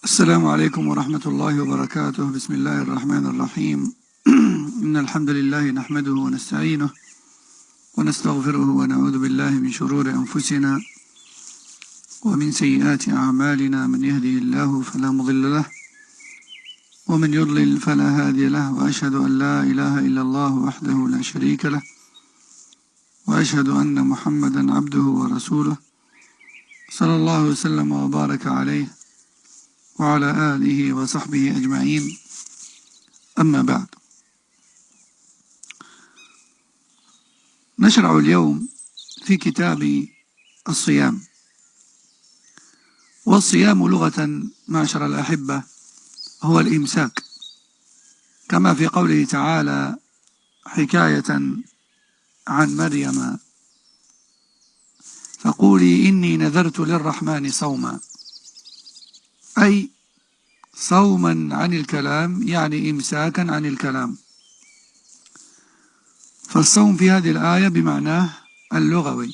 السلام عليكم ورحمة الله وبركاته. بسم الله الرحمن الرحيم. إن الحمد لله نحمده ونستعينه ونستغفره ونعوذ بالله من شرور أنفسنا ومن سيئات أعمالنا. من يهده الله فلا مضل له ومن يضلل فلا هادي له، وأشهد أن لا إله إلا الله وحده لا شريك له، وأشهد أن محمدا عبده ورسوله صلى الله وسلم وبارك عليه وعلى آله وصحبه أجمعين. أما بعد، نشرع اليوم في كتاب الصيام. والصيام لغة معشر الأحبة هو الإمساك، كما في قوله تعالى حكاية عن مريم: فقولي إني نذرت للرحمن صوما، أي صوما عن الكلام، يعني إمساكا عن الكلام. فالصوم في هذه الآية بمعناه اللغوي.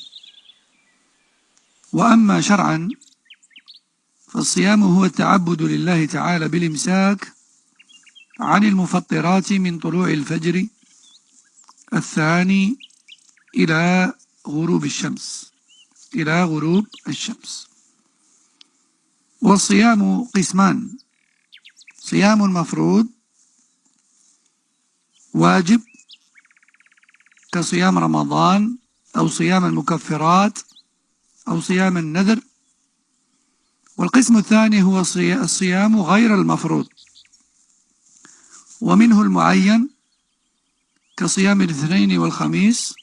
وأما شرعا فالصيام هو التعبد لله تعالى بالإمساك عن المفطرات من طلوع الفجر الثاني إلى غروب الشمس. والصيام قسمان: صيام مفروض واجب كصيام رمضان أو صيام المكفرات أو صيام النذر. والقسم الثاني هو الصيام غير المفروض، ومنه المعين كصيام الاثنين والخميس،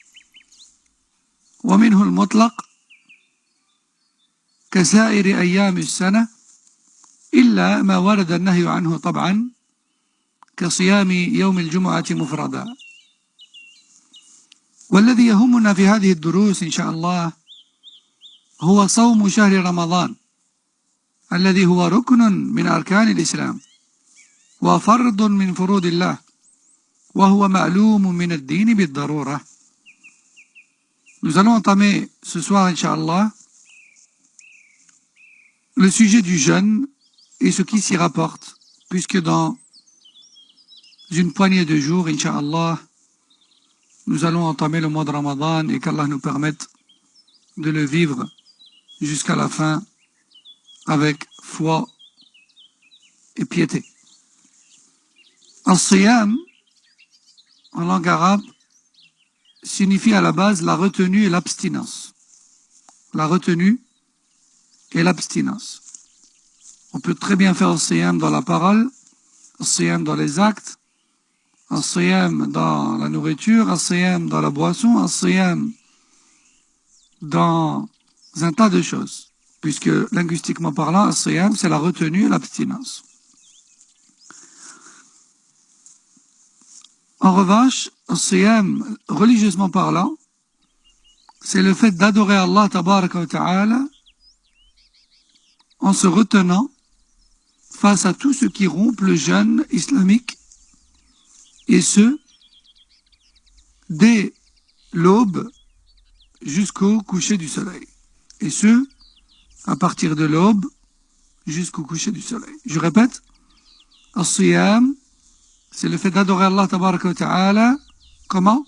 ومنه المطلق كسائر أيام السنة، إلا ما ورد النهي عنه طبعا كصيام يوم الجمعة مفردا. والذي يهمنا في هذه الدروس إن شاء الله هو صوم شهر رمضان، الذي هو ركن من أركان الإسلام وفرض من فروض الله، وهو معلوم من الدين بالضرورة. Nous allons entamer ce soir, Inch'Allah, le sujet du jeûne et ce qui s'y rapporte, puisque dans une poignée de jours, Inch'Allah, nous allons entamer le mois de Ramadan et qu'Allah nous permette de le vivre jusqu'à la fin avec foi et piété. Al-Siyam, en langue arabe, signifie à la base la retenue et l'abstinence. La retenue et l'abstinence. On peut très bien faire al-Siyam dans la parole, al-Siyam dans les actes, al-Siyam dans la nourriture, al-Siyam dans la boisson, al-Siyam dans un tas de choses, puisque linguistiquement parlant, al-Siyam c'est la retenue et l'abstinence. En revanche, al-Siyam, religieusement parlant, c'est le fait d'adorer Allah tabaraka wa ta'ala en se retenant face à tout ce qui rompt le jeûne islamique, et ce, dès l'aube jusqu'au coucher du soleil. Et ce, à partir de l'aube jusqu'au coucher du soleil. Je répète, al-Siyam, c'est le fait d'adorer Allah tabaraka wa ta'ala. Comment?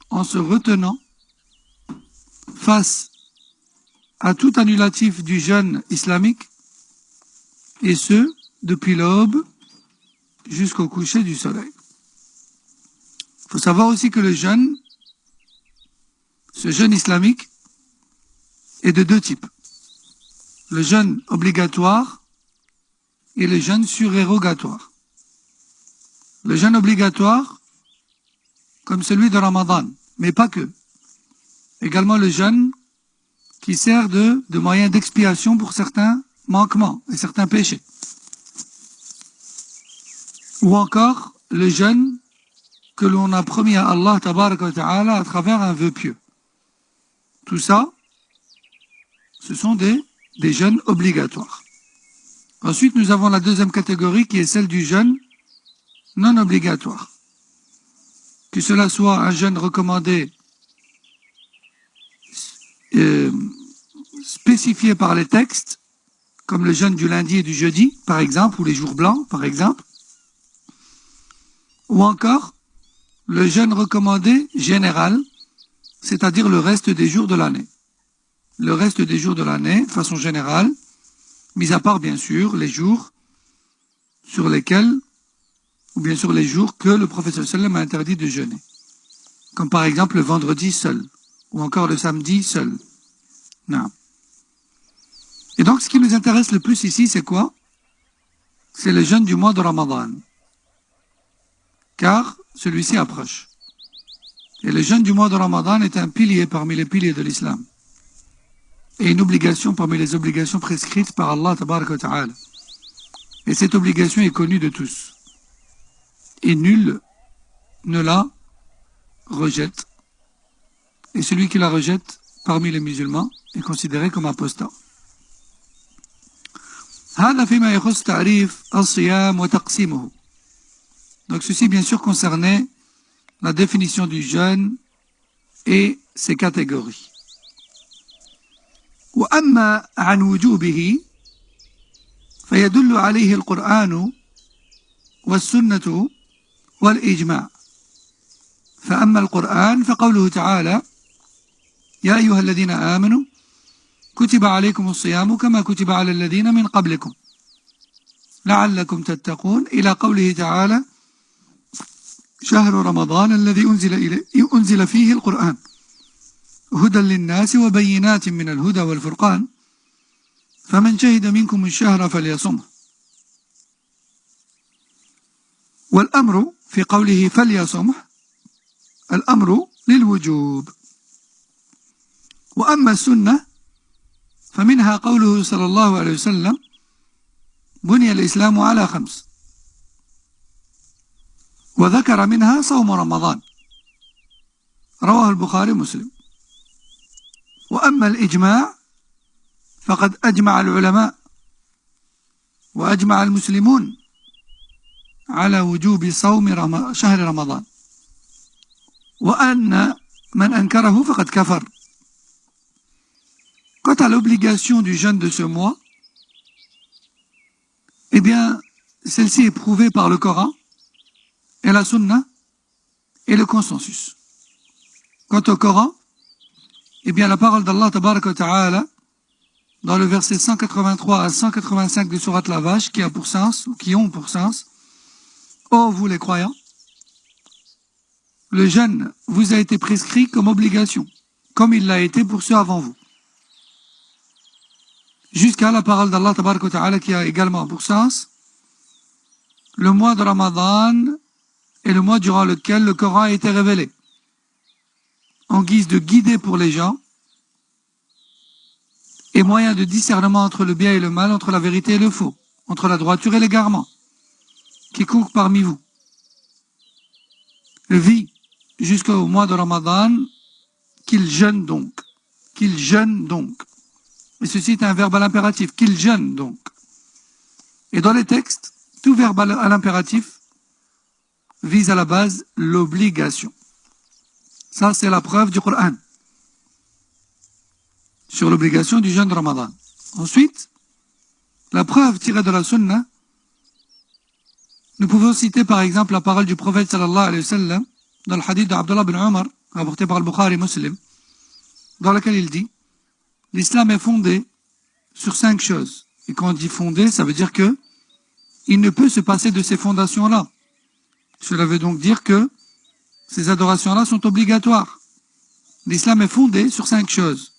En se retenant face à tout annulatif du jeûne islamique, et ce, depuis l'aube jusqu'au coucher du soleil. Il faut savoir aussi que ce jeûne islamique, est de deux types. Le jeûne obligatoire et le jeûne surérogatoire. Le jeûne obligatoire, comme celui de Ramadan, mais pas que. Également le jeûne qui sert de moyen d'expiation pour certains manquements et certains péchés. Ou encore le jeûne que l'on a promis à Allah tabaraka wa ta'ala à travers un vœu pieux. Tout ça, ce sont des jeûnes obligatoires. Ensuite, nous avons la deuxième catégorie qui est celle du jeûne non obligatoire. Que cela soit un jeûne recommandé spécifié par les textes, comme le jeûne du lundi et du jeudi, par exemple, ou les jours blancs, par exemple, ou encore le jeûne recommandé général, c'est-à-dire le reste des jours de l'année. Le reste des jours de l'année, de façon générale, mis à part bien sûr les jours sur lesquels, ou bien sûr les jours que le prophète sallam a interdit de jeûner. Comme par exemple le vendredi seul, ou encore le samedi seul. Non. Et donc ce qui nous intéresse le plus ici, c'est quoi? C'est le jeûne du mois de Ramadan. Car celui-ci approche. Et le jeûne du mois de Ramadan est un pilier parmi les piliers de l'islam. Et une obligation parmi les obligations prescrites par Allah tabaraka wa ta'ala. Et cette obligation est connue de tous. Et nul ne la rejette. Et celui qui la rejette parmi les musulmans est considéré comme apostat. هذا فيما يخص تعريف الصيام وتقسيمه. Donc ceci bien sûr concernait la définition du jeûne et ses catégories. وأما عن وجوبه فيدل عليه القرآن والسنة والإجماع. فأما القرآن فقوله تعالى: يا أيها الذين آمنوا كتب عليكم الصيام كما كتب على الذين من قبلكم لعلكم تتقون، إلى قوله تعالى: شهر رمضان الذي أنزل فيه القرآن هدى للناس وبينات من الهدى والفرقان فمن شهد منكم الشهر فليصمه. والأمر في قوله فليصمه الأمر للوجوب. وأما السنة فمنها قوله صلى الله عليه وسلم: بني الإسلام على 5، وذكر منها صوم رمضان، رواه البخاري ومسلم. وأما الإجماع فقد أجمع العلماء وأجمع المسلمون على وجوب صوم شهر رمضان، وأن من أنكره فقد كفر. Quant à l'obligation du jeûne de ce mois, eh bien, celle-ci est prouvée par le Coran et la Sunna et le consensus. Quant au Coran, eh bien, la parole d'Allah tabaraka wa ta'ala, dans le verset 183 à 185 de Sourate la Vache, qui ont pour sens: ô vous les croyants, le jeûne vous a été prescrit comme obligation, comme il l'a été pour ceux avant vous. Jusqu'à la parole d'Allah tabaraka wa ta'ala qui a également pour sens: le mois de Ramadan est le mois durant lequel le Coran a été révélé, en guise de guidée pour les gens et moyen de discernement entre le bien et le mal, entre la vérité et le faux, entre la droiture et l'égarement. Quiconque parmi vous vit jusqu'au mois de Ramadan, qu'il jeûne donc. Qu'il jeûne donc. Et ceci est un verbe à l'impératif, qu'il jeûne donc. Et dans les textes, tout verbe à l'impératif vise à la base l'obligation. Ça, c'est la preuve du Coran sur l'obligation du jeûne de Ramadan. Ensuite, la preuve tirée de la Sunna, nous pouvons citer par exemple la parole du prophète sallallahu alayhi wa sallam dans le hadith d'Abdullah bin Umar, rapporté par le Bukhari Muslim, dans lequel il dit: l'islam est fondé sur 5 choses. Et quand on dit fondé, ça veut dire que il ne peut se passer de ces fondations-là. Cela veut donc dire que ces adorations-là sont obligatoires. L'islam est fondé sur 5 choses,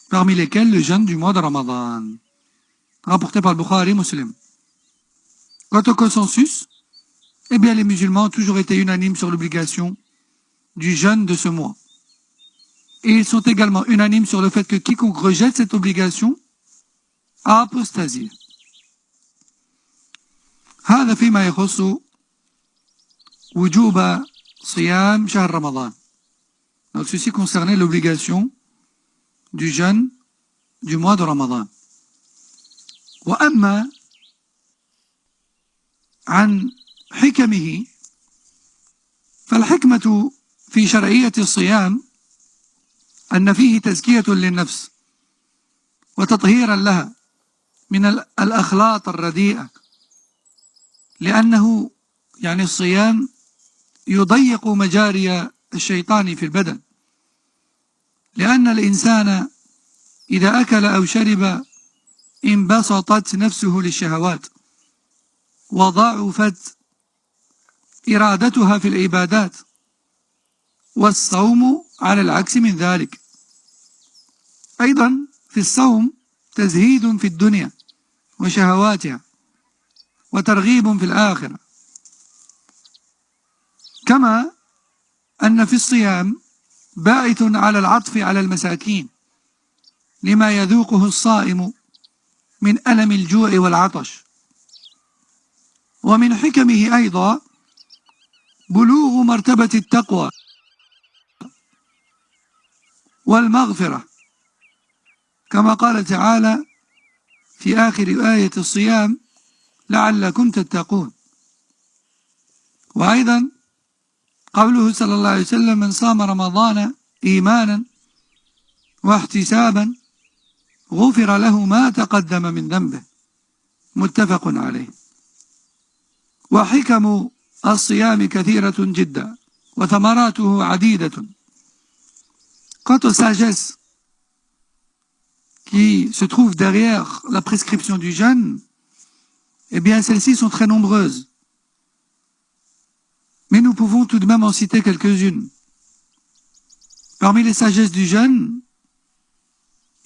parmi lesquelles le jeûne du mois de Ramadan, rapporté par le Bukhari Muslim. Quant au consensus, eh bien les musulmans ont toujours été unanimes sur l'obligation du jeûne de ce mois. Et ils sont également unanimes sur le fait que quiconque rejette cette obligation a apostasié. هذا فيما يخص وجوب صيام شهر رمضان. Donc ceci concernait l'obligation du jeûne du mois de Ramadan. وأما عن حكمه فالحكمة في شرعية الصيام أن فيه تزكية للنفس وتطهيرا لها من الأخلاط الرديئة، لأنه يعني الصيام يضيق مجاري الشيطان في البدن، لأن الإنسان إذا أكل أو شرب انبسطت نفسه للشهوات وضعفت إرادتها في العبادات، والصوم على العكس من ذلك. أيضا في الصوم تزهيد في الدنيا وشهواتها وترغيب في الآخرة، كما أن في الصيام باعث على العطف على المساكين لما يذوقه الصائم من ألم الجوع والعطش. ومن حكمه أيضا بلوغ مرتبة التقوى والمغفرة، كما قال تعالى في آخر آية الصيام لعلكم تتقون. وأيضا قوله صلى الله عليه وسلم من صام رمضان إيمانا واحتسابا غفر له ما تقدم من ذنبه، متفق عليه. وحكم الصيام كثيرة جدا وثمراته عديدة. Quant aux sagesses qui se trouvent derrière la prescription du jeûne, eh bien celles-ci sont très nombreuses. Mais nous pouvons tout de même en citer quelques-unes. Parmi les sagesses du jeûne,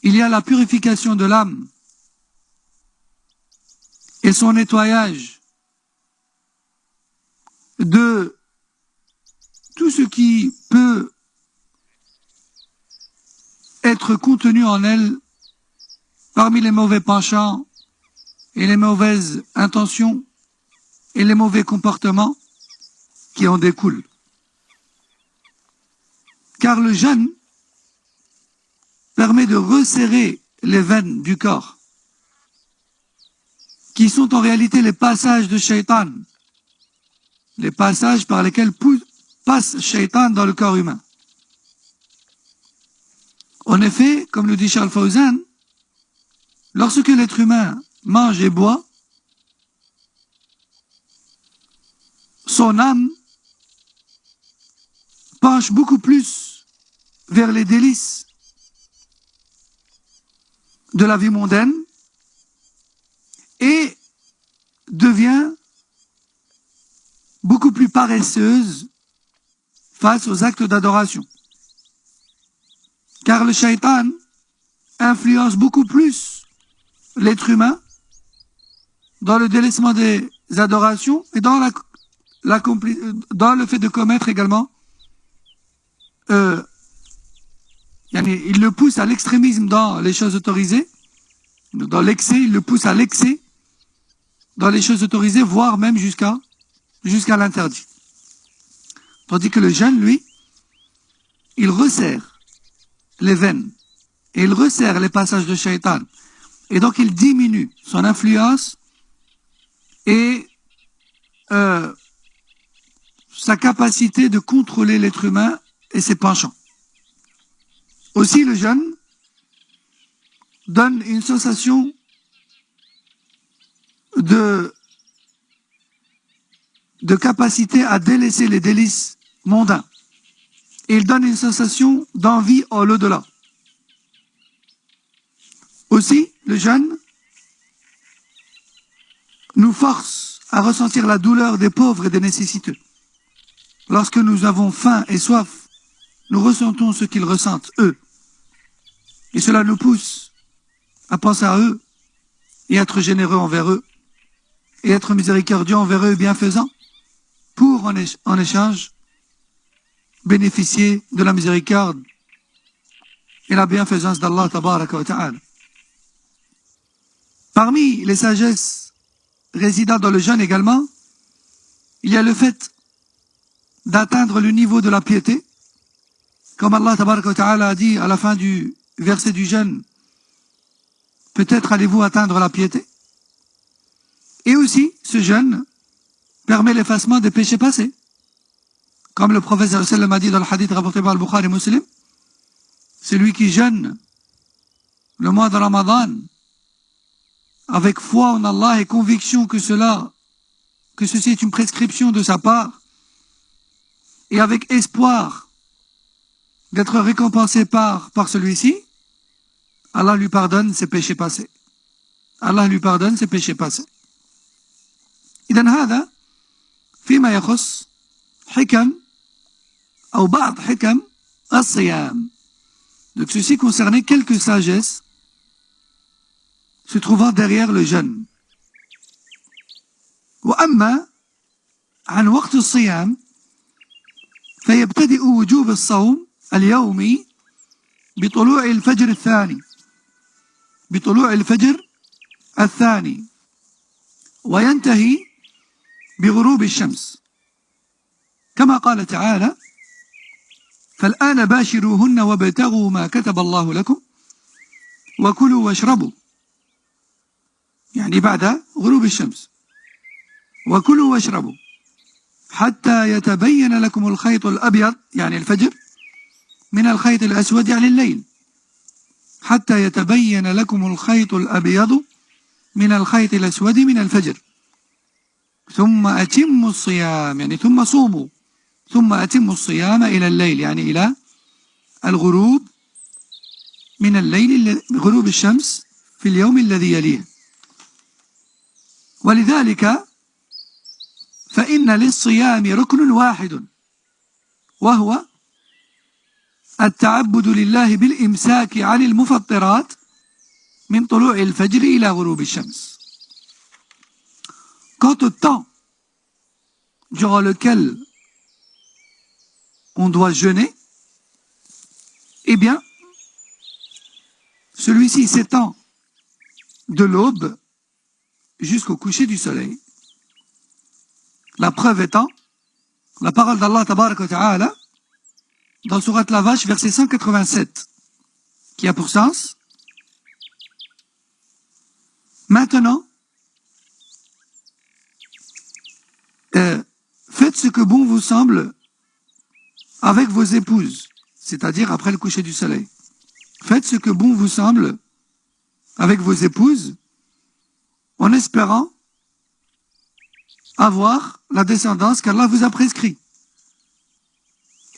il y a la purification de l'âme et son nettoyage de tout ce qui peut être contenu en elle parmi les mauvais penchants et les mauvaises intentions et les mauvais comportements qui en découlent. Car le jeûne permet de resserrer les veines du corps, qui sont en réalité les passages de Shaitan, les passages par lesquels passe Shaitan dans le corps humain. En effet, comme le dit Charles Fawzan, lorsque l'être humain mange et boit, son âme penche beaucoup plus vers les délices de la vie mondaine et devient beaucoup plus paresseuse face aux actes d'adoration. Car le shaitan influence beaucoup plus l'être humain dans le délaissement des adorations et dans le fait de commettre également il le pousse à l'extrémisme dans les choses autorisées, dans l'excès, il le pousse à l'excès dans les choses autorisées, voire même jusqu'à l'interdit. Tandis que le jeûne, lui, il resserre les veines et il resserre les passages de Shaitan. Et donc il diminue son influence et sa capacité de contrôler l'être humain et ses penchants. Aussi, le jeûne donne une sensation de capacité à délaisser les délices mondains. Et il donne une sensation d'envie à l'au-delà. Aussi, le jeûne nous force à ressentir la douleur des pauvres et des nécessiteux. Lorsque nous avons faim et soif, nous ressentons ce qu'ils ressentent, eux. Et cela nous pousse à penser à eux et être généreux envers eux et être miséricordieux envers eux et bienfaisants pour, en échange, bénéficier de la miséricorde et la bienfaisance d'Allah tabaraka wa ta'ala. Parmi les sagesses résidant dans le jeûne également, il y a le fait d'atteindre le niveau de la piété, comme Allah tabaraka wa ta'ala a dit à la fin du verset du jeûne, peut-être allez-vous atteindre la piété. Et aussi, ce jeûne permet l'effacement des péchés passés. Comme le prophète sallallahu alayhi wa sallam a dit dans le hadith rapporté par Al-Bukhari et Muslim, celui qui jeûne le mois de Ramadan avec foi en Allah et conviction que ceci est une prescription de sa part, et avec espoir d'être récompensé par celui-ci, Allah lui pardonne ses péchés passés. Allah lui pardonne ses péchés passés. إذن هذا فيما يخص حكم أو بعض حكم الصيام. Donc ceci concernait quelques sagesses se trouvant derrière le jeûne. وأما عن وقت الصيام فيبتدئ وجوب الصوم اليومي بطلوع الفجر الثاني وينتهي بغروب الشمس كما قال تعالى فالآن باشروهن وابتغوا ما كتب الله لكم وكلوا واشربوا يعني بعد غروب الشمس وكلوا واشربوا حتى يتبين لكم الخيط الأبيض يعني الفجر من الخيط الأسود يعني الليل حتى يتبين لكم الخيط الأبيض من الخيط الأسود من الفجر ثم أتموا الصيام يعني ثم صوموا ثم أتموا الصيام إلى الليل يعني إلى الغروب من الليل غروب الشمس في اليوم الذي يليه ولذلك فإن للصيام ركن واحد وهو التعبد لله بالإمساك عن المفطرات من طلوع الفجر إلى غروب الشمس. Quant au temps durant lequel on doit jeûner, eh bien, celui-ci s'étend de l'aube jusqu'au coucher du soleil. La preuve étant la parole d'Allah tabaraka wa ta'ala dans Surat la Vache, verset 187, qui a pour sens maintenant, faites ce que bon vous semble avec vos épouses, c'est-à-dire après le coucher du soleil. Faites ce que bon vous semble avec vos épouses, en espérant avoir la descendance qu'Allah vous a prescrit.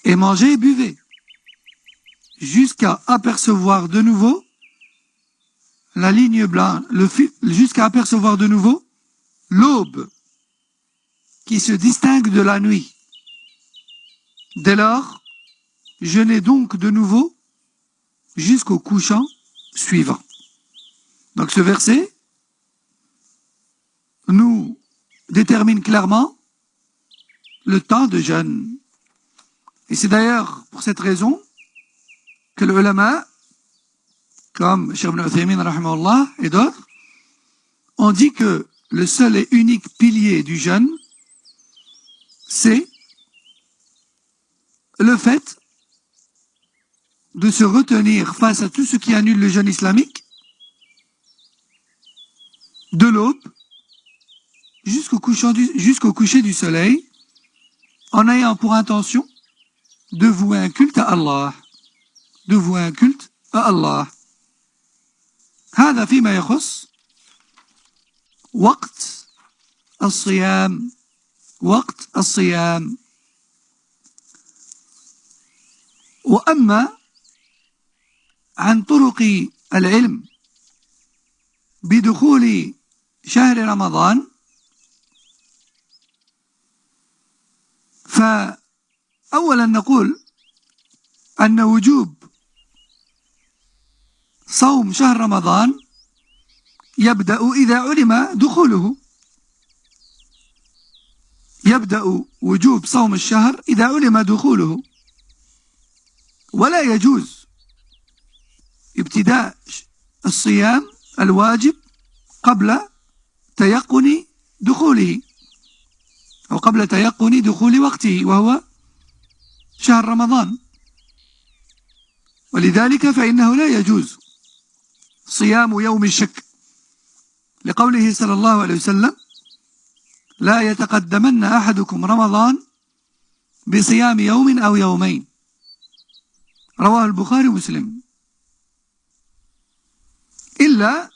Et mangez et buvez, jusqu'à apercevoir de nouveau la ligne blanche, jusqu'à apercevoir de nouveau l'aube qui se distingue de la nuit. Dès lors, jeûnez donc de nouveau jusqu'au couchant suivant. Donc ce verset nous détermine clairement le temps de jeûne. Et c'est d'ailleurs pour cette raison que le ulama, comme Cheikh Ibn Uthaymin rahimahullah et d'autres, ont dit que le seul et unique pilier du jeûne, c'est le fait de se retenir face à tout ce qui annule le jeûne islamique, de l'aube jusqu'au coucher du soleil, en ayant pour intention de vouer un culte à Allah. De vouer un culte à Allah. هذا فيما يخص وقت الصيام. وقت الصيام. وأما عن طرق العلم بدخول شهر رمضان فأولا نقول أن وجوب صوم شهر رمضان يبدأ إذا علم دخوله. يبدأ وجوب صوم الشهر إذا علم دخوله، ولا يجوز ابتداء الصيام الواجب قبل تيقن دخوله أو قبل تيقن دخول وقته وهو شهر رمضان. ولذلك فإنه لا يجوز صيام يوم الشك لقوله صلى الله عليه وسلم لا يتقدمن أحدكم رمضان بصيام يوم أو يومين رواه البخاري ومسلم إلا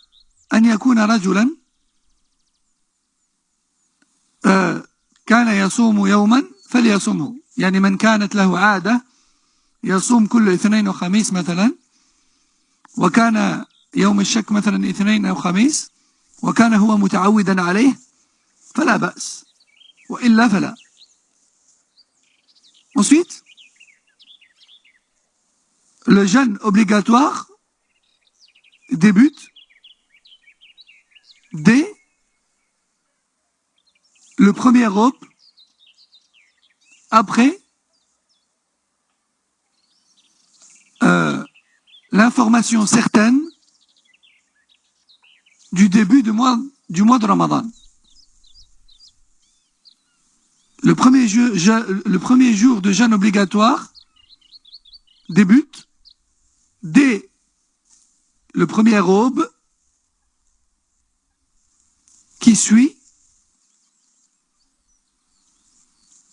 أن يكون رجلا كان يصوم يوما فليصومه، يعني من كانت له عادة يصوم كل اثنين وخميس مثلا، وكان يوم الشك مثلا اثنين أو خميس، وكان هو متعودا عليه فلا بأس، وإلا فلا. Ensuite, le jeûne obligatoire débute dès le premier aube après l'information certaine du début du mois de Ramadan. Le premier jour de jeûne obligatoire débute dès le premier aube qui suit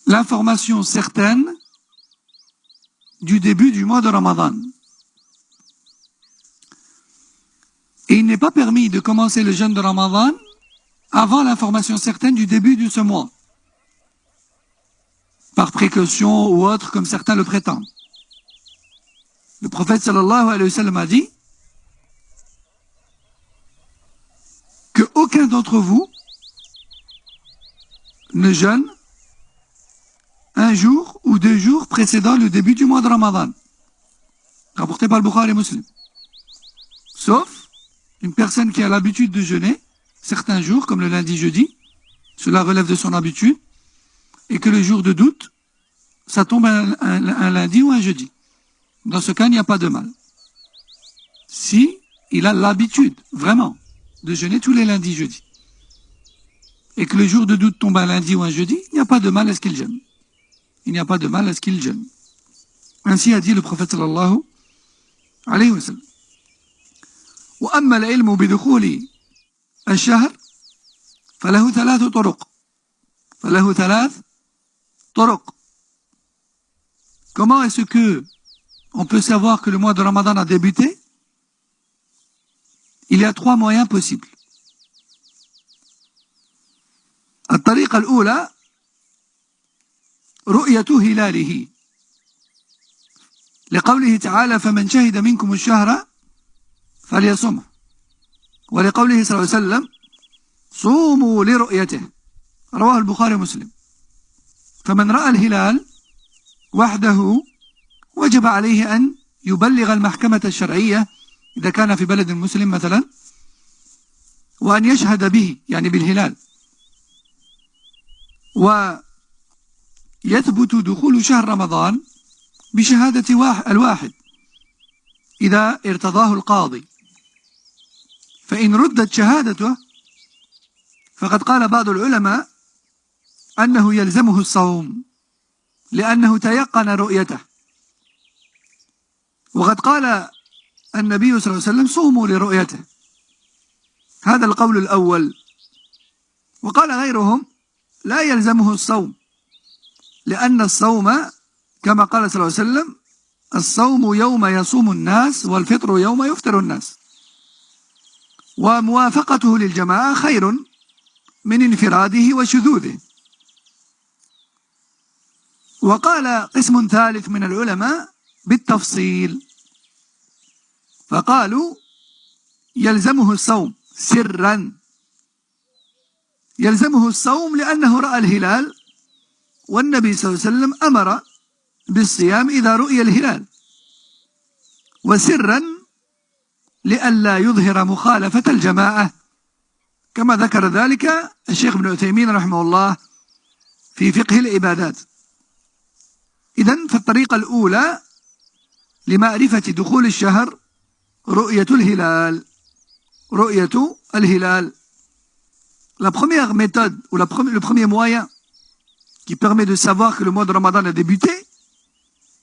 l'information certaine du début du mois de Ramadan. Et il n'est pas permis de commencer le jeûne de Ramadan avant l'information certaine du début de ce mois, par précaution ou autre, comme certains le prétendent. Le prophète sallallahu alayhi wa sallam a dit que aucun d'entre vous ne jeûne un jour ou 2 jours précédant le début du mois de Ramadan, rapporté par le Bukhari et Muslim, sauf une personne qui a l'habitude de jeûner certains jours, comme le lundi, jeudi, cela relève de son habitude, et que le jour de doute, ça tombe un lundi ou un jeudi. Dans ce cas, il n'y a pas de mal. Si il a l'habitude, vraiment, de jeûner tous les lundis, jeudis, et que le jour de doute tombe un lundi ou un jeudi, il n'y a pas de mal à ce qu'il jeûne. Il n'y a pas de mal à ce qu'il jeûne. Ainsi a dit le prophète sallallahu alayhi wa sallam. وأما العلم بدخول الشهر فله 3 طرق. فله 3 طرق. Comment est-ce que on peut savoir que le mois de Ramadan a débuté? Il y a 3 moyens possibles. الطريقة الأولى رؤية هلاله، لقوله تعالى فمن شهد منكم الشهر فليصمه، ولقوله صلى الله عليه وسلم صوموا لرؤيته، رواه البخاري ومسلم. فمن رأى الهلال وحده وجب عليه أن يبلغ المحكمة الشرعية إذا كان في بلد مسلم مثلا، وأن يشهد به يعني بالهلال، ويثبت دخول شهر رمضان بشهادة الواحد إذا ارتضاه القاضي. فإن ردت شهادته فقد قال بعض العلماء أنه يلزمه الصوم لأنه تيقن رؤيته. وقد قال النبي صلى الله عليه وسلم صوموا لرؤيته، هذا القول الأول. وقال غيرهم لا يلزمه الصوم، لأن الصوم كما قال صلى الله عليه وسلم الصوم يوم يصوم الناس والفطر يوم يفطر الناس، وموافقته للجماعة خير من انفراده وشذوذه. وقال قسم ثالث من العلماء بالتفصيل، فقالوا يلزمه الصوم سرا، يلزمه الصوم لأنه رأى الهلال، والنبي صلى الله عليه وسلم أمر بالصيام إذا رؤي الهلال، وسرا لئلا يظهر مخالفة الجماعة، كما ذكر ذلك الشيخ ابن عثيمين رحمه الله في فقه العبادات. إذن فالطريقة الأولى لمعرفة دخول الشهر رؤية الهلال. رؤية الهلال. La première méthode ou le premier moyen qui permet de savoir que le mois de Ramadan a débuté,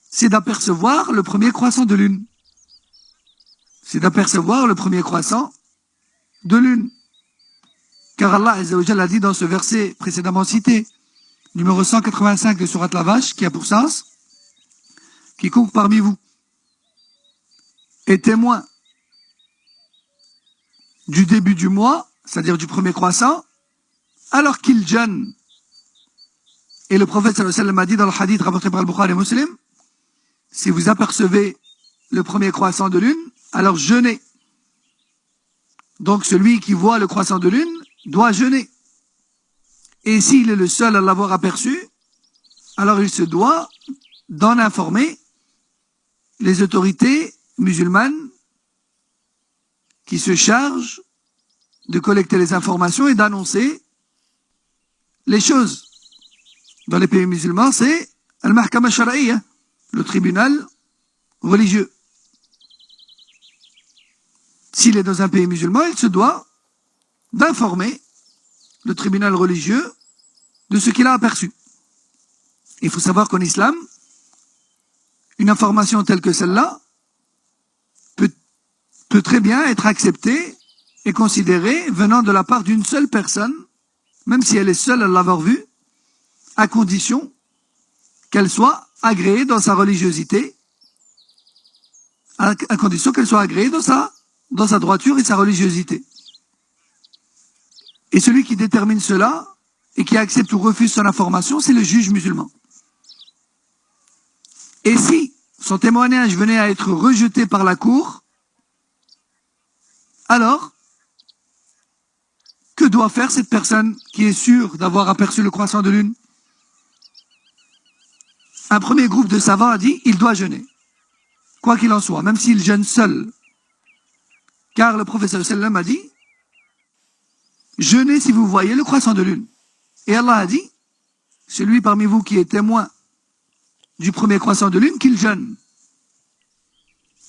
c'est d'apercevoir le premier croissant de lune. C'est d'apercevoir le premier croissant de lune. Car Allah Azza wa Jalla a dit dans ce verset précédemment cité, numéro 185 de Sourate la Vache, qui a pour sens quiconque parmi vous est témoin du début du mois, c'est-à-dire du premier croissant, alors qu'il jeûne. Et le prophète sallallahu alayhi wa sallam a dit dans le hadith rapporté par Al-Bukhari et Muslim, si vous apercevez le premier croissant de lune, alors jeûnez. Donc celui qui voit le croissant de lune doit jeûner. Et s'il est le seul à l'avoir aperçu, alors il se doit d'en informer les autorités musulmanes qui se chargent de collecter les informations et d'annoncer les choses. Dans les pays musulmans, c'est Al-Mahkama Shar'iyya, le tribunal religieux. S'il est dans un pays musulman, il se doit d'informer le tribunal religieux de ce qu'il a aperçu. Il faut savoir qu'en islam, une information telle que celle-là peut très bien être acceptée et considérée venant de la part d'une seule personne, même si elle est seule à l'avoir vue, à condition qu'elle soit agréée dans sa religiosité, à condition qu'elle soit agréée dans sa droiture et sa religiosité. Et celui qui détermine cela et qui accepte ou refuse son information, c'est le juge musulman. Et si son témoignage venait à être rejeté par la cour, alors, que doit faire cette personne qui est sûre d'avoir aperçu le croissant de lune? Un premier groupe de savants a dit, il doit jeûner. Quoi qu'il en soit, même s'il jeûne seul. Car le prophète sallam a dit, jeûnez si vous voyez le croissant de lune. Et Allah a dit, celui parmi vous qui est témoin du premier croissant de lune, qu'il jeûne.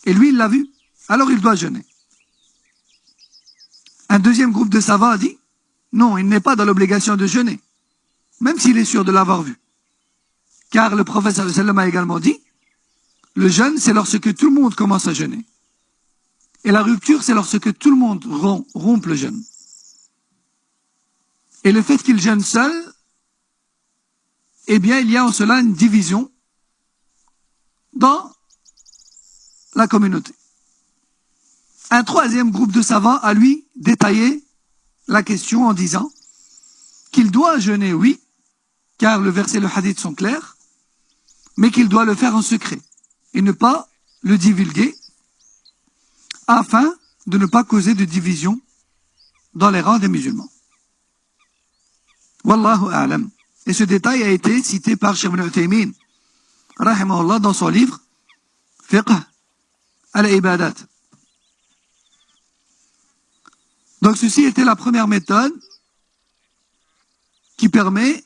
Et lui, il l'a vu. Alors il doit jeûner. Un deuxième groupe de savants a dit, non, il n'est pas dans l'obligation de jeûner, même s'il est sûr de l'avoir vu. Car le prophète sallallahu alayhi wa sallam a également dit, le jeûne, c'est lorsque tout le monde commence à jeûner. Et la rupture, c'est lorsque tout le monde rompt le jeûne. Et le fait qu'il jeûne seul, eh bien, il y a en cela une division dans la communauté. Un troisième groupe de savants a, lui, détaillé la question en disant qu'il doit jeûner, oui, car le verset et le hadith sont clairs, mais qu'il doit le faire en secret et ne pas le divulguer afin de ne pas causer de division dans les rangs des musulmans. Wallahu a'lam. Et ce détail a été cité par Cheikh Ibn Uthaymin, rahimahullah, dans son livre Fiqh al-Ibadat. Donc ceci était la première méthode qui permet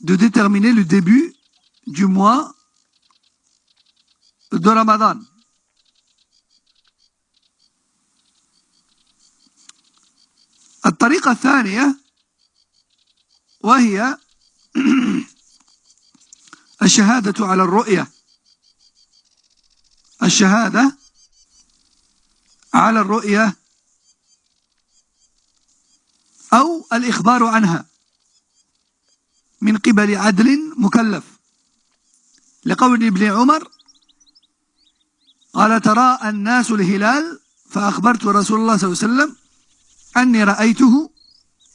de déterminer le début du mois de Ramadan. الطريقة الثانية وهي الشهادة على الرؤية. الشهادة على الرؤية أو الإخبار عنها من قبل عدل مكلف، لقول ابن عمر قال تراءى الناس الهلال فأخبرت رسول الله صلى الله عليه وسلم أني رأيته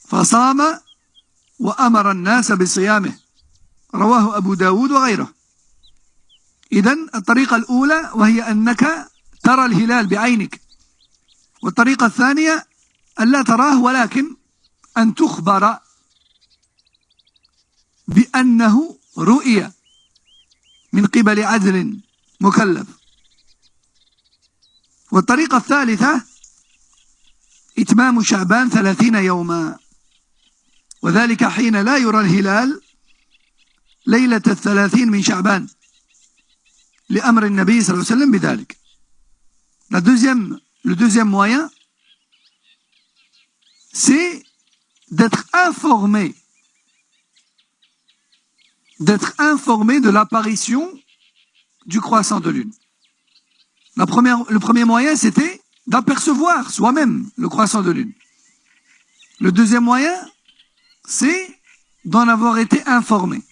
فصام وأمر الناس بصيامه، رواه أبو داود وغيره. إذن الطريقة الأولى وهي أنك ترى الهلال بعينك، والطريقة الثانية أن لا تراه ولكن أن تخبر بأنه رؤية من قبل عدل مكلف. والطريقة الثالثة إتمام شعبان 30 يوما، وذلك حين لا يرى الهلال ليلة 30 من شعبان لأمر النبي صلى الله عليه وسلم بذلك. Le deuxième moyen, c'est d'être informé de l'apparition du croissant de lune. Le premier moyen, c'était d'apercevoir soi-même le croissant de lune. Le deuxième moyen, c'est d'en avoir été informé.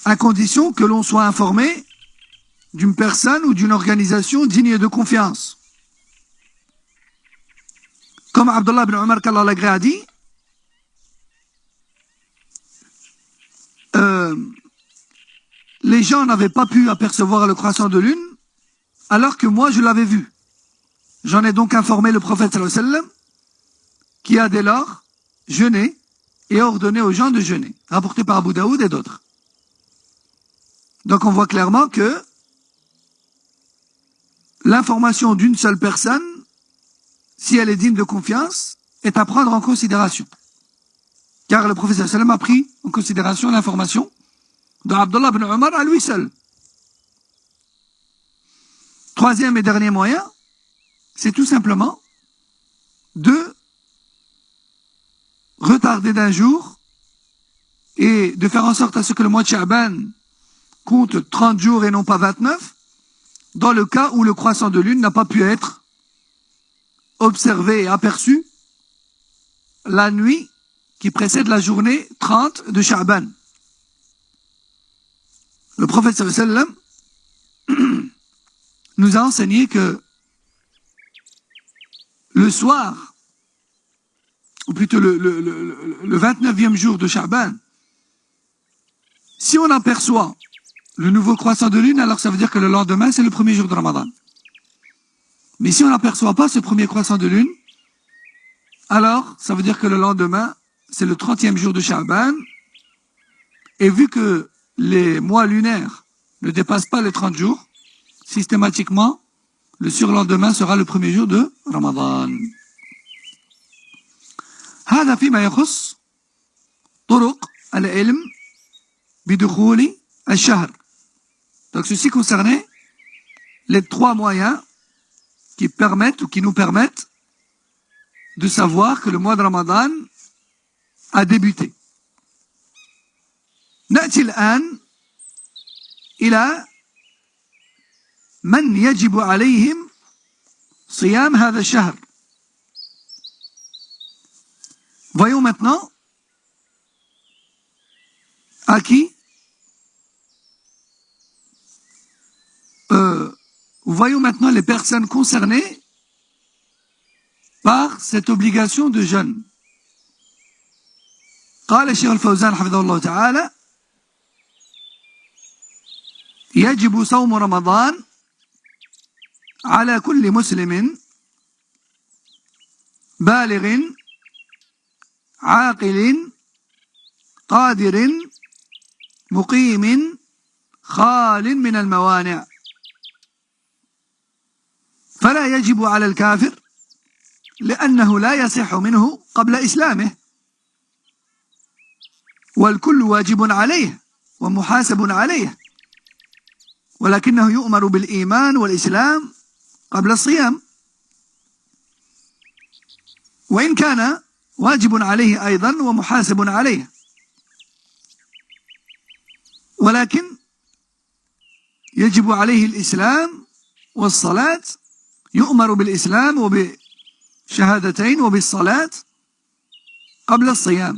À condition que l'on soit informé d'une personne ou d'une organisation digne de confiance. Comme Abdullah ibn Umar qu'Allah l'agrée a dit, les gens n'avaient pas pu apercevoir le croissant de lune alors que moi je l'avais vu. J'en ai donc informé le prophète sallallahu alayhi wa sallam qui a dès lors jeûné et ordonné aux gens de jeûner, rapporté par Abu Daoud et d'autres. Donc on voit clairement que l'information d'une seule personne, si elle est digne de confiance, est à prendre en considération. Car le prophète sallallahu alayhi wa sallam a pris en considération l'information de Abdullah ibn Umar à lui seul. Troisième et dernier moyen, c'est tout simplement de retarder d'un jour et de faire en sorte à ce que le mois de Sha'ban compte 30 jours et non pas 29, dans le cas où le croissant de lune n'a pas pu être observé et aperçu la nuit qui précède la journée 30 de Sha'ban. Le prophète sallallahu alayhi wa sallam nous a enseigné que le soir, ou plutôt le 29e jour de Sha'ban, si on aperçoit le nouveau croissant de lune, alors ça veut dire que le lendemain, c'est le premier jour de Ramadan. Mais si on n'aperçoit pas ce premier croissant de lune, alors ça veut dire que le lendemain, c'est le 30e jour de Sha'ban. Et vu que les mois lunaires ne dépassent pas les 30 jours, systématiquement, le surlendemain sera le premier jour de Ramadan. هذا فيما يخص طرق العلم بدخول الشهر. Donc ceci concernait les trois moyens qui permettent ou qui nous permettent de savoir que le mois de Ramadan a débuté. نأتي الآن إلى من يجب عليهم صيام هذا الشهر. Voyons maintenant à qui voyons maintenant les personnes concernées par cette obligation de jeûne. قال الشيخ الفوزان حفظه الله تعالى يجب صوم رمضان على كل مسلم بالغ عاقل قادر مقيم خال من الموانع فلا يجب على الكافر لأنه لا يصح منه قبل إسلامه والكل واجب عليه ومحاسب عليه ولكنه يؤمر بالإيمان والإسلام قبل الصيام وإن كان واجب عليه أيضا ومحاسب عليه ولكن يجب عليه الإسلام والصلاة يؤمر بالإسلام وبشهادتين وبالصلاة قبل الصيام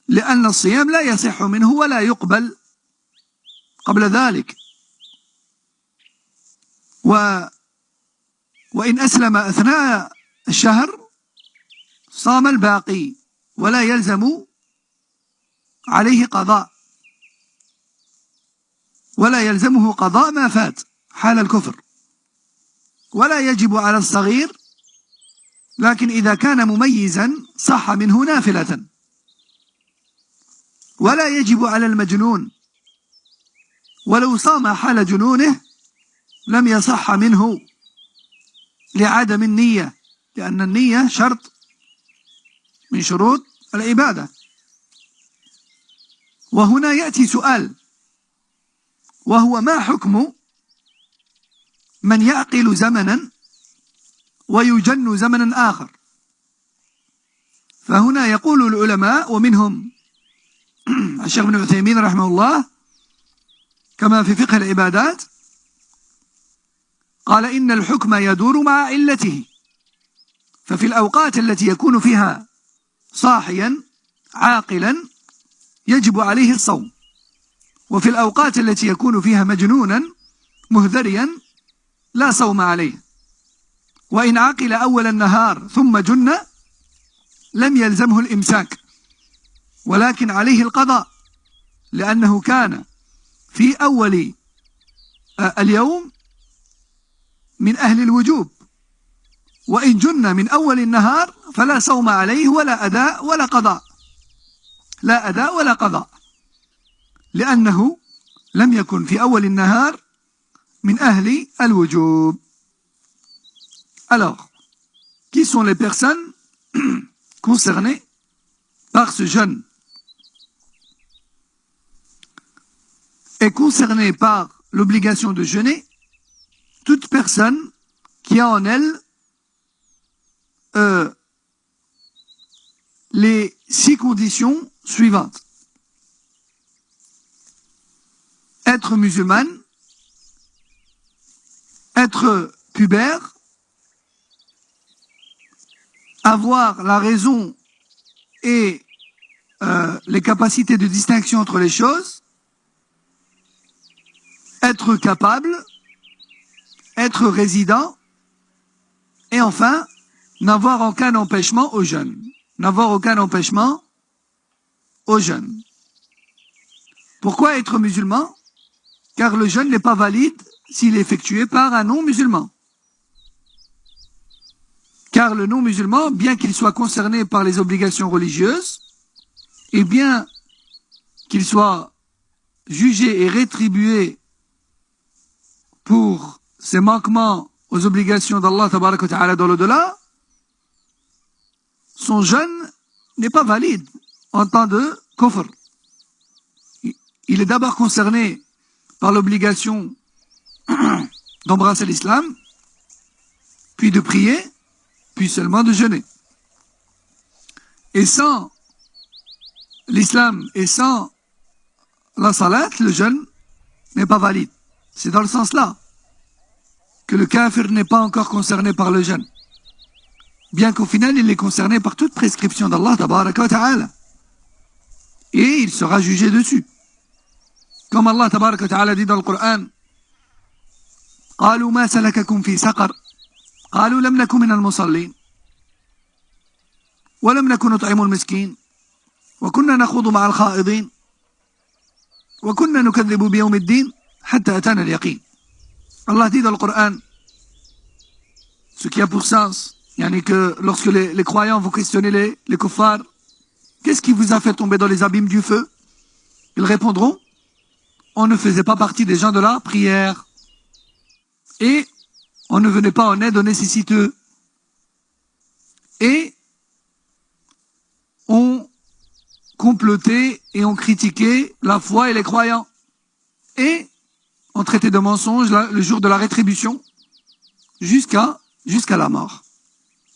لأن الصيام لا يصح منه ولا يقبل قبل ذلك وإن أسلم أثناء الشهر صام الباقي ولا يلزم عليه قضاء ولا يلزمه قضاء ما فات حال الكفر ولا يجب على الصغير لكن إذا كان مميزا صح منه نافلة ولا يجب على المجنون ولو صام حال جنونه لم يصح منه لعدم النية لأن النية شرط من شروط العبادة. وهنا يأتي سؤال وهو ما حكم من يعقل زمنا ويجن زمنا آخر. فهنا يقول العلماء ومنهم الشيخ ابن عثيمين رحمه الله كما في فقه العبادات قال إن الحكم يدور مع علته ففي الأوقات التي يكون فيها صاحيا عاقلا يجب عليه الصوم وفي الأوقات التي يكون فيها مجنونا مهذريا لا صوم عليه. وإن عقل أول النهار ثم جن لم يلزمه الإمساك، ولكن عليه القضاء، لأنه كان في أول اليوم من أهل الوجوب. وإن جن من أول النهار فلا صوم عليه ولا أداء ولا قضاء، لا أداء ولا قضاء، لأنه لم يكن في أول النهار من أهل الوجوب. Alors, qui sont les personnes concernées par ce jeûne? Est concernée par l'obligation de jeûner toute personne qui a en elle les 6 conditions suivantes. Être musulmane, être pubère, avoir la raison et les capacités de distinction entre les choses, être capable, être résident, et enfin, n'avoir aucun empêchement au jeûne. N'avoir aucun empêchement au jeûne. Pourquoi être musulman? Car le jeûne n'est pas valide s'il est effectué par un non-musulman. Car le non-musulman, bien qu'il soit concerné par les obligations religieuses, et bien qu'il soit jugé et rétribué pour ses manquements aux obligations d'Allah tabaraka wa ta'ala dans l'au-delà, son jeûne n'est pas valide en temps de kufr. Il est d'abord concerné par l'obligation d'embrasser l'islam, puis de prier, puis seulement de jeûner. Et sans l'islam et sans la salat, le jeûne n'est pas valide. C'est dans le sens là que le kafir n'est pas encore concerné par le jeûne. Bien qu'au final, il est concerné par toute prescription d'Allah tabaraka wa ta'ala. Et il sera jugé dessus. Comme Allah tabaraka wa ta'ala dit dans le Coran, قالوا ما سلككم في سقر قالوا لم نكن من المصلين ولم نكن نطعم المسكين وكنا نخوض مع الخائضين وكنا نكذب بيوم الدين حتى أتانا اليقين. Allah dit dans le Coran, ce qui a pour sens, yani que lorsque les croyants vont questionner les kuffars, qu'est-ce qui vous a fait tomber dans les abîmes du feu? Ils répondront, on ne faisait pas partie des gens de la prière et on ne venait pas en aide aux nécessiteux et on complotait et on critiquait la foi et les croyants et on traitait de mensonges le jour de la rétribution jusqu'à la mort.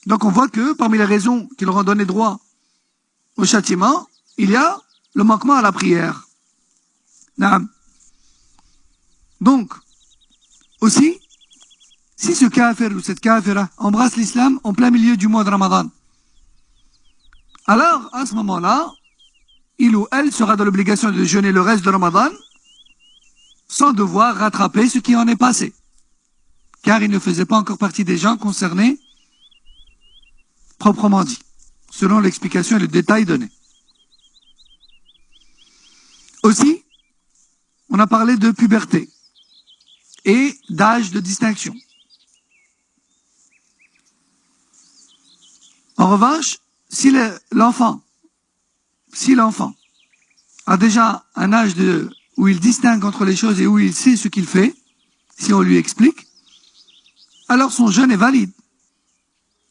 Donc on voit que parmi les raisons qui leur ont donné droit au châtiment, il y a le manquement à la prière. Naam. Donc, aussi, si ce kafir ou cette kafira embrasse l'islam en plein milieu du mois de Ramadan, alors à ce moment-là, il ou elle sera dans l'obligation de jeûner le reste de Ramadan sans devoir rattraper ce qui en est passé, car il ne faisait pas encore partie des gens concernés proprement dit, selon l'explication et le détail donné. Aussi, on a parlé de puberté et d'âge de distinction. En revanche, si l'enfant a déjà un âge où il distingue entre les choses et où il sait ce qu'il fait, si on lui explique, alors son jeûne est valide.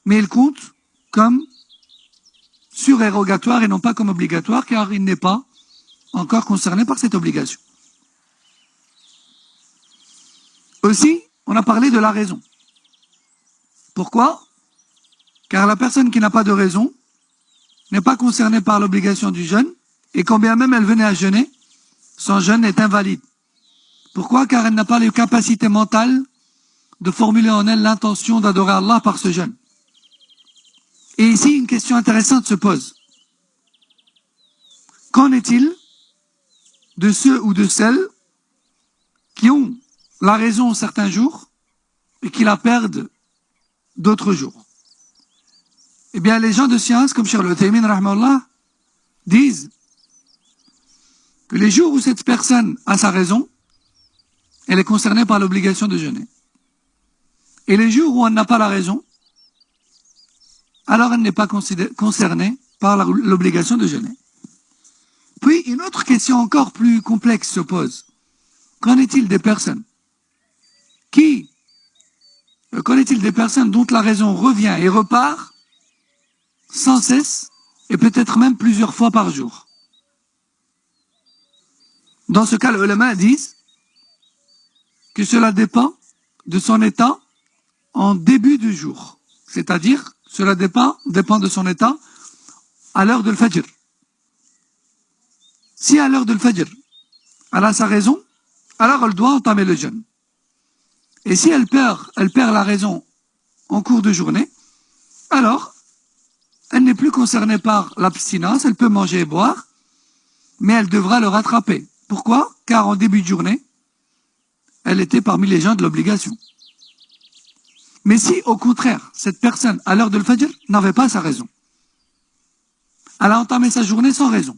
Mais il compte comme surérogatoire et non pas comme obligatoire, car il n'est pas encore concerné par cette obligation. Aussi, on a parlé de la raison. Pourquoi? Car la personne qui n'a pas de raison n'est pas concernée par l'obligation du jeûne, et quand bien même elle venait à jeûner, son jeûne est invalide. Pourquoi? Car elle n'a pas les capacités mentales de formuler en elle l'intention d'adorer Allah par ce jeûne. Et ici, une question intéressante se pose. Qu'en est-il de ceux ou de celles qui ont la raison certains jours et qui la perdent d'autres jours. Eh bien, les gens de science, comme Cheikh Al-Uthaymin, rahmahullah, disent que les jours où cette personne a sa raison, elle est concernée par l'obligation de jeûner. Et les jours où elle n'a pas la raison, alors elle n'est pas concernée par l'obligation de jeûner. Puis, une autre question encore plus complexe se pose. Qu'en est-il des personnes dont la raison revient et repart sans cesse et peut-être même plusieurs fois par jour? Dans ce cas, les ulama disent que cela dépend de son état en début du jour. C'est-à-dire, cela dépend de son état à l'heure de l'Fajr. Si à l'heure de l'Fajr, elle a sa raison, alors elle doit entamer le jeûne. Et si elle perd la raison en cours de journée, alors elle n'est plus concernée par l'abstinence, elle peut manger et boire, mais elle devra le rattraper. Pourquoi? Car en début de journée, elle était parmi les gens de l'obligation. Mais si, au contraire, cette personne, à l'heure de l'Fajr, n'avait pas sa raison, elle a entamé sa journée sans raison,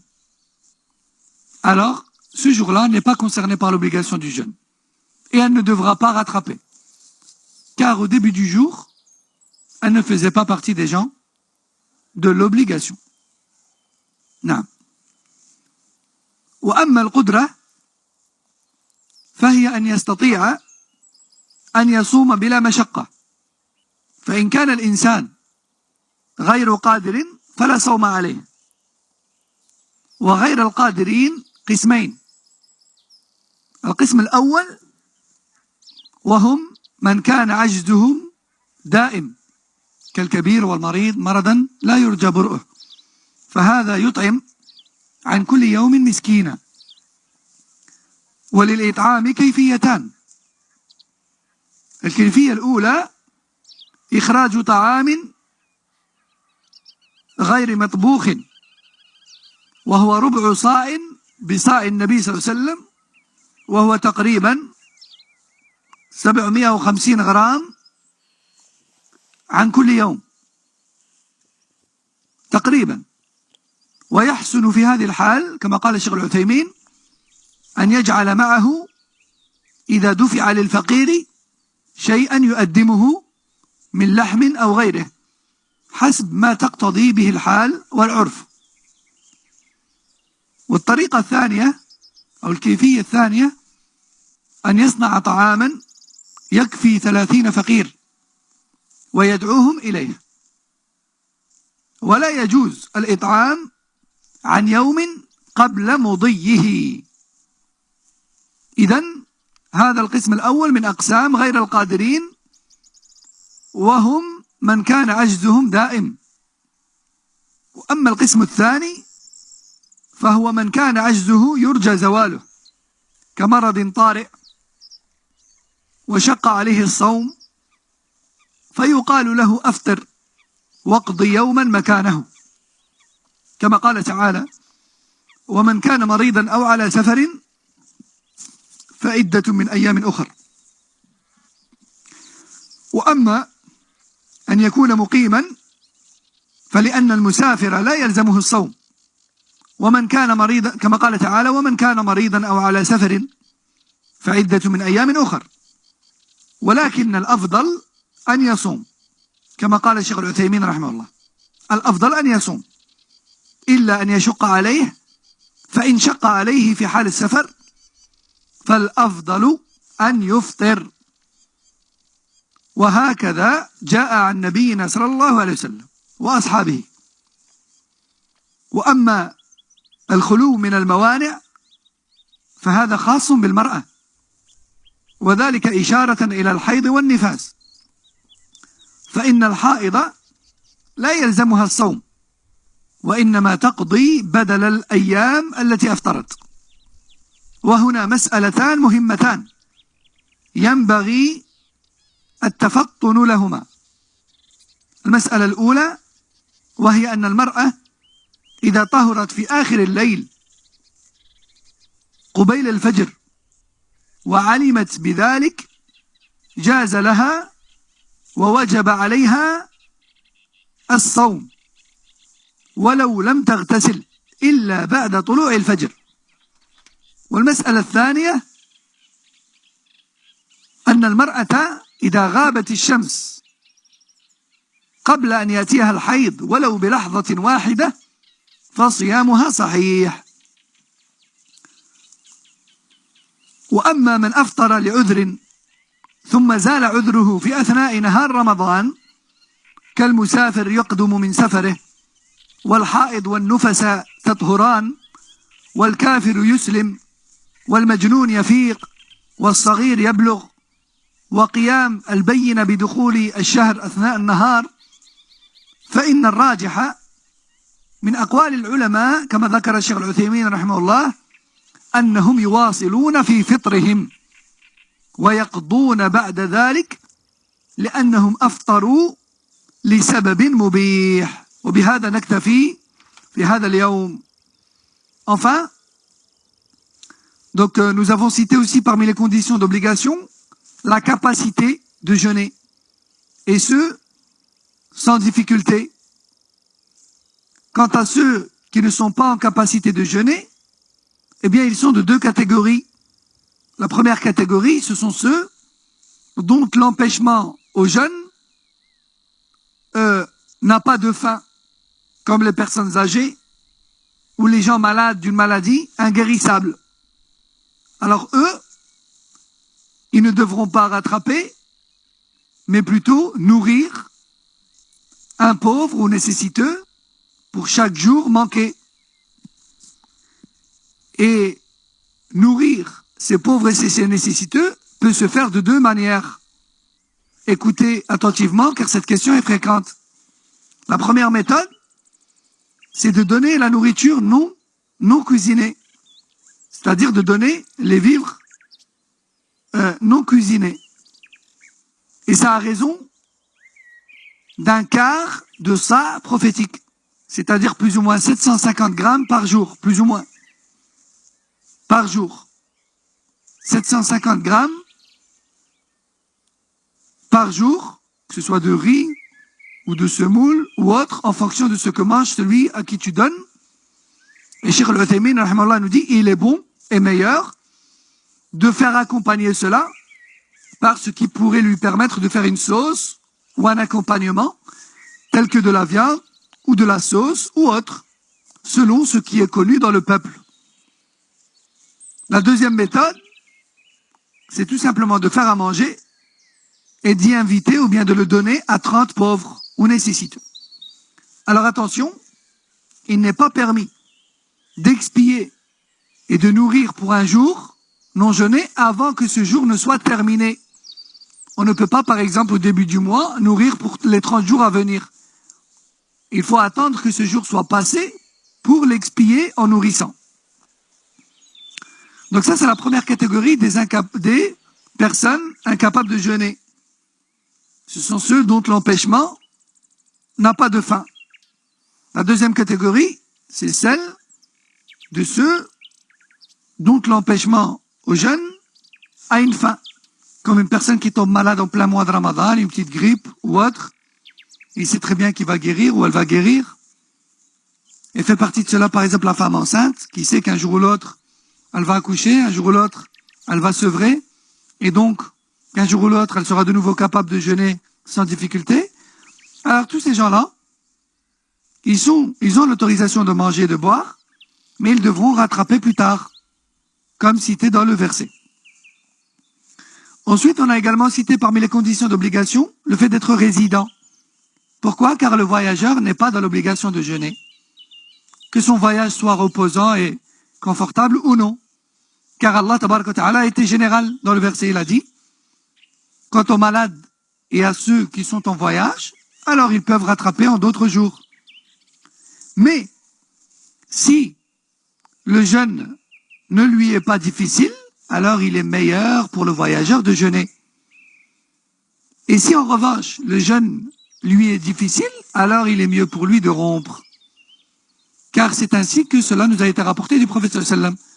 alors, ce jour-là n'est pas concerné par l'obligation du jeûne. Et elle ne devra pas rattraper. Car au début du jour, elle ne faisait pas partie des gens de l'obligation. Non. وأما القدرة فهي أن يستطيع أن يصوم بلا مشقة. فإن كان الإنسان غير قادر فلا صوم عليه. وغير القادرين قسمين. القسم الأول وهم من كان عجزهم دائم كالكبير والمريض مرضا لا يرجى برؤه، فهذا يطعم عن كل يوم مسكينا. وللإطعام كيفيتان. الكيفية الأولى إخراج طعام غير مطبوخ وهو ربع صاع بصاع النبي صلى الله عليه وسلم، وهو تقريبا 750 غرام عن كل يوم تقريبا. ويحسن في هذه الحال كما قال الشيخ العثيمين أن يجعل معه إذا دفع للفقير شيئا يؤدمه من لحم أو غيره حسب ما تقتضي به الحال والعرف. والطريقة الثانية أو الكيفية الثانية أن يصنع طعاما يكفي 30 فقير ويدعوهم إليه، ولا يجوز الإطعام عن يوم قبل مضيه. إذن هذا القسم الأول من أقسام غير القادرين، وهم من كان عجزهم دائم. وأما القسم الثاني فهو من كان عجزه يرجى زواله كمرض طارئ وشق عليه الصوم، فيقال له أفطر واقض يوما مكانه، كما قال تعالى: ومن كان مريضا أو على سفر فعدة من أيام أخر. وأما أن يكون مقيما فلأن المسافر لا يلزمه الصوم، ومن كان مريضا كما قال تعالى: ومن كان مريضا أو على سفر فعدة من أيام أخر. ولكن الأفضل أن يصوم كما قال الشيخ العثيمين رحمه الله، الأفضل أن يصوم إلا أن يشق عليه، فإن شق عليه في حال السفر فالأفضل أن يفطر. وهكذا جاء عن نبينا صلى الله عليه وسلم وأصحابه. وأما الخلو من الموانع فهذا خاص بالمرأة، وذلك إشارة إلى الحيض والنفاس، فإن الحائض لا يلزمها الصوم، وإنما تقضي بدل الأيام التي أفطرت. وهنا مسألتان مهمتان ينبغي التفطن لهما. المسألة الأولى وهي أن المرأة إذا طهرت في آخر الليل قبيل الفجر وعلمت بذلك جاز لها ووجب عليها الصوم ولو لم تغتسل إلا بعد طلوع الفجر. والمسألة الثانية أن المرأة إذا غابت الشمس قبل أن يأتيها الحيض ولو بلحظة واحدة فصيامها صحيح. وأما من أفطر لعذر ثم زال عذره في أثناء نهار رمضان كالمسافر يقدم من سفره والحائض والنفس تطهران والكافر يسلم والمجنون يفيق والصغير يبلغ وقيام البينة بدخول الشهر أثناء النهار، فإن الراجح من أقوال العلماء كما ذكر الشيخ العثيمين رحمه الله أنهم يواصلون في فطرهم ويقضون بعد ذلك لأنهم أفطروا لسبب مبيح. وبهذا نكتفي في هذا اليوم. Enfin, donc nous avons cité aussi parmi les conditions d'obligation la capacité de jeûner, et ce, sans difficulté. Quant à ceux qui ne sont pas en capacité de jeûner, eh bien ils sont de deux catégories. La première catégorie, ce sont ceux dont l'empêchement au jeûne n'a pas de fin, comme les personnes âgées ou les gens malades d'une maladie inguérissable. Alors eux, ils ne devront pas rattraper, mais plutôt nourrir un pauvre ou nécessiteux pour chaque jour manqué. Et nourrir ces pauvres et ces nécessiteux peut se faire de deux manières. Écoutez attentivement car cette question est fréquente. La première méthode, c'est de donner la nourriture non cuisinée, c'est-à-dire de donner les vivres non cuisinés. Et ça a raison d'un quart de ça prophétique, c'est-à-dire plus ou moins 750 grammes par jour, plus ou moins, par jour. 750 grammes par jour, que ce soit de riz ou de semoule ou autre, en fonction de ce que mange celui à qui tu donnes. Et Cheikh Al-Uthaymin nous dit, il est bon et meilleur de faire accompagner cela par ce qui pourrait lui permettre de faire une sauce ou un accompagnement, tel que de la viande ou de la sauce ou autre, selon ce qui est connu dans le peuple. La deuxième méthode, c'est tout simplement de faire à manger et d'y inviter ou bien de le donner à 30 pauvres ou nécessiteux. Alors attention, il n'est pas permis d'expier et de nourrir pour un jour non jeûné avant que ce jour ne soit terminé. On ne peut pas, par exemple, au début du mois, nourrir pour les 30 jours à venir. Il faut attendre que ce jour soit passé pour l'expier en nourrissant. Donc ça, c'est la première catégorie des personnes incapables de jeûner. Ce sont ceux dont l'empêchement n'a pas de fin. La deuxième catégorie, c'est celle de ceux dont l'empêchement au jeûne a une fin. Comme une personne qui tombe malade en plein mois de Ramadan, une petite grippe ou autre, il sait très bien qu'il va guérir ou elle va guérir. Et fait partie de cela, par exemple, la femme enceinte, qui sait qu'un jour ou l'autre, elle va accoucher, un jour ou l'autre, elle va sevrer, et donc, qu'un jour ou l'autre, elle sera de nouveau capable de jeûner sans difficulté. Alors, tous ces gens-là, ils ont l'autorisation de manger et de boire, mais ils devront rattraper plus tard, comme cité dans le verset. Ensuite, on a également cité parmi les conditions d'obligation le fait d'être résident. Pourquoi? Car le voyageur n'est pas dans l'obligation de jeûner. Que son voyage soit reposant et confortable ou non. Car Allah tabaraka wa ta'ala a été général dans le verset, il a dit, quant aux malades et à ceux qui sont en voyage, alors ils peuvent rattraper en d'autres jours. Mais, si le jeûne ne lui est pas difficile, alors il est meilleur pour le voyageur de jeûner. Et si en revanche, le jeûne lui est difficile, alors il est mieux pour lui de rompre. Car c'est ainsi que cela nous a été rapporté du prophète sallallahu alayhi wa sallam.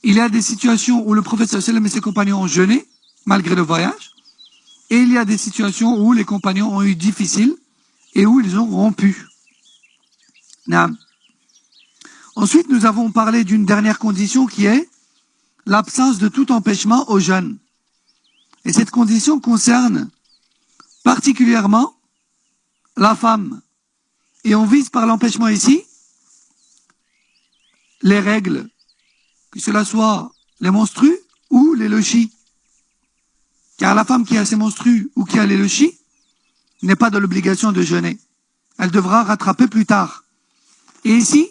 Il y a des situations où le prophète sallallahu alayhi wa sallam et ses compagnons ont jeûné, malgré le voyage. Et il y a des situations où les compagnons ont eu difficile et où ils ont rompu. Naam. Ensuite, nous avons parlé d'une dernière condition qui est l'absence de tout empêchement au jeûne. Et cette condition concerne particulièrement la femme. Et on vise par l'empêchement ici les règles, que cela soit les menstrues ou les lochis. Car la femme qui a ses menstrues ou qui a les lochis n'est pas dans l'obligation de jeûner. Elle devra rattraper plus tard. Et ici,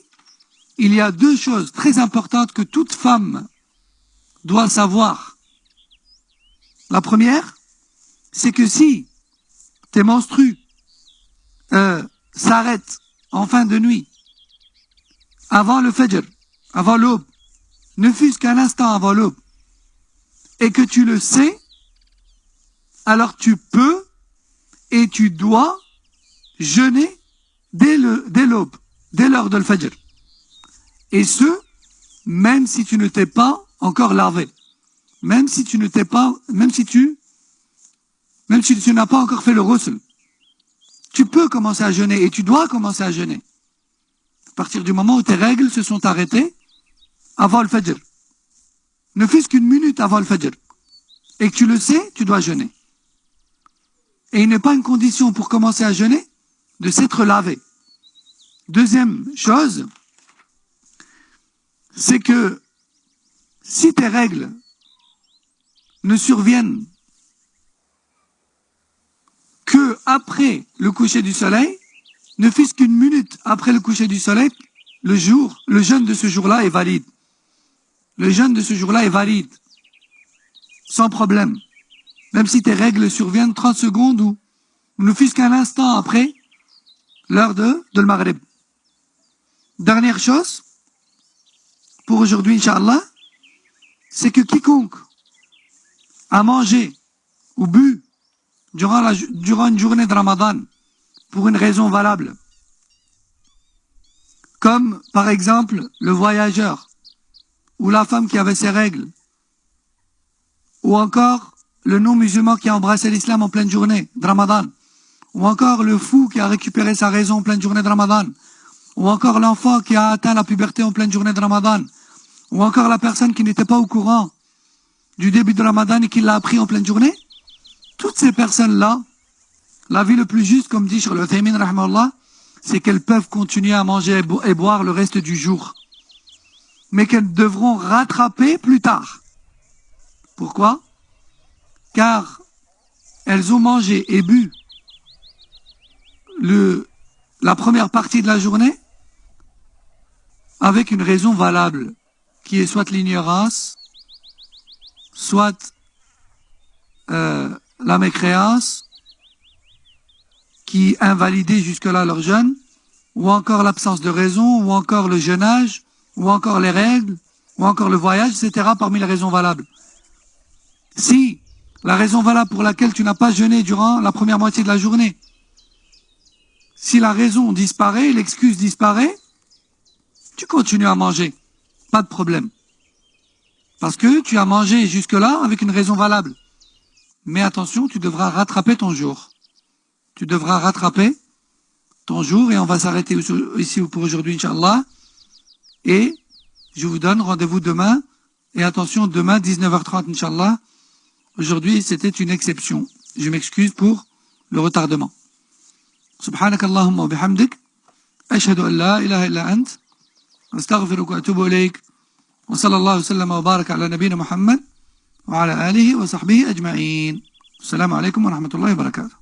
il y a deux choses très importantes que toute femme doit savoir. La première, c'est que si tes menstrues s'arrêtent en fin de nuit, avant le fajr, avant l'aube, ne fût-ce qu'un instant avant l'aube, et que tu le sais, alors tu peux et tu dois jeûner dès l'aube, dès l'heure de l'fajr. Et ce, même si tu ne t'es pas encore lavé, même si tu n'as pas encore fait le ghusl, tu peux commencer à jeûner et tu dois commencer à jeûner. À partir du moment où tes règles se sont arrêtées avant le fajr, ne fût-ce qu'une minute avant le fajr, et que tu le sais, tu dois jeûner. Et il n'est pas une condition pour commencer à jeûner de s'être lavé. Deuxième chose, c'est que si tes règles ne surviennent que après le coucher du soleil, ne fût-ce qu'une minute après le coucher du soleil, le jeûne de ce jour-là est valide. Le jeûne de ce jour-là est valide, sans problème. Même si tes règles surviennent 30 secondes ou ne fût-ce qu'un instant après l'heure de le Maghrib. Dernière chose, pour aujourd'hui, Inch'Allah, c'est que quiconque a mangé ou bu durant une journée de Ramadan pour une raison valable, comme par exemple le voyageur, ou la femme qui avait ses règles, ou encore le non-musulman qui a embrassé l'islam en pleine journée de Ramadan, ou encore le fou qui a récupéré sa raison en pleine journée de Ramadan, ou encore l'enfant qui a atteint la puberté en pleine journée de Ramadan, ou encore la personne qui n'était pas au courant du début de Ramadan et qui l'a appris en pleine journée. Toutes ces personnes-là, la vie le plus juste, comme dit Cheikh Al-Uthaymin rahimahullah, c'est qu'elles peuvent continuer à manger et boire le reste du jour, mais qu'elles devront rattraper plus tard. Pourquoi? Car elles ont mangé et bu la première partie de la journée avec une raison valable, qui est soit l'ignorance, soit la mécréance, qui invalidait jusque-là leur jeûne, ou encore l'absence de raison, ou encore le jeûnage, ou encore les règles, ou encore le voyage, etc. parmi les raisons valables. Si la raison valable pour laquelle tu n'as pas jeûné durant la première moitié de la journée, si la raison disparaît, l'excuse disparaît, tu continues à manger, pas de problème. Parce que tu as mangé jusque-là avec une raison valable. Mais attention, tu devras rattraper ton jour. Tu devras rattraper ton jour et on va s'arrêter ici pour aujourd'hui, Inch'Allah. Et je vous donne rendez-vous demain. Et attention, demain, 19h30, Inch'Allah. Aujourd'hui, c'était une exception. Je m'excuse pour le retardement. سبحانك اللهم وبحمدك أشهد أن لا إله إلا أنت أستغفرك وأتوب إليك وصلى الله وسلم وبارك على نبينا محمد وعلى آله وصحبه أجمعين. السلام عليكم ورحمة الله وبركاته.